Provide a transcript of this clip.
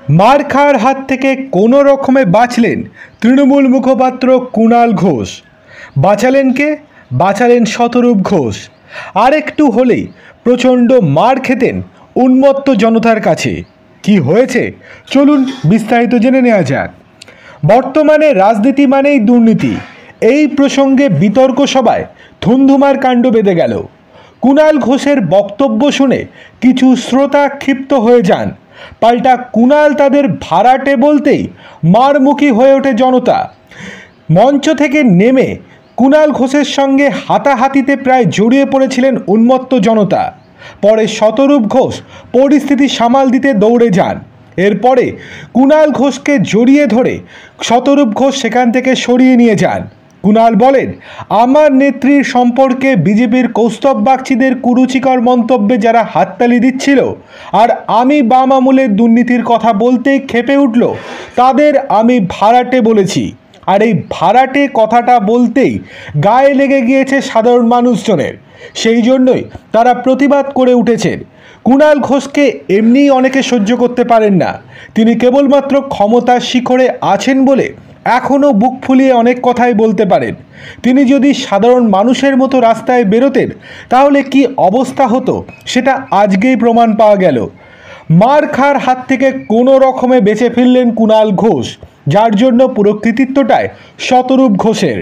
মার খাওয়ার হাত থেকে কোনো রকমে বাঁচলেন তৃণমূল মুখপাত্র কুণাল ঘোষ। বাঁচালেন কে? বাঁচালেন শতরূপ ঘোষ। আর একটু হলেই প্রচণ্ড মার খেতেন উন্মত্ত জনতার কাছে। কি হয়েছে চলুন বিস্তারিত জেনে নেওয়া যাক। বর্তমানে রাজনীতি মানেই দুর্নীতি, এই প্রসঙ্গে বিতর্ক সভায় ধুন্ধুমার কাণ্ড বেঁধে গেল। কুণাল ঘোষের বক্তব্য শুনে কিছু শ্রোতা ক্ষিপ্ত হয়ে যান, পাল্টা কুণাল তাদের ভাড়াটে বলতেই মারমুখী হয়ে ওঠে জনতা। মঞ্চ থেকে নেমে কুণাল ঘোষের সঙ্গে হাতাহাতিতে প্রায় জড়িয়ে পড়েছিলেন উন্মত্ত জনতা। পরে শতরূপ ঘোষ পরিস্থিতি সামাল দিতে দৌড়ে যান। এরপরে কুণাল ঘোষকে জড়িয়ে ধরে শতরূপ ঘোষ সেখান থেকে সরিয়ে নিয়ে যান। কুণাল বলেন, আমার নেত্রীর সম্পর্কে বিজেপির কৌস্তব বাগচিদের কুরুচিকর মন্তব্যে যারা হাততালি দিচ্ছিল আর আমি বাম আমলের দুর্নীতির কথা বলতেই ক্ষেপে উঠল, তাদের আমি ভাড়াটে বলেছি। আর এই ভাড়াটে কথাটা বলতেই গায়ে লেগে গিয়েছে সাধারণ মানুষজনের, সেই জন্যই তারা প্রতিবাদ করে উঠেছেন। কুণাল ঘোষকে এমনিই অনেকে সহ্য করতে পারেন না, তিনি কেবলমাত্র ক্ষমতার শিখরে আছেন বলে এখনও বুক ফুলিয়ে অনেক কথাই বলতে পারেন। তিনি যদি সাধারণ মানুষের মতো রাস্তায় বেরোতেন তাহলে কি অবস্থা হতো সেটা আজকেই প্রমাণ পাওয়া গেল। মার খাওয়ার হাত থেকে কোনো রকমে বেঁচে ফিরলেন কুণাল ঘোষ, যার জন্য পুরো কৃতিত্বটাই শতরূপ ঘোষের।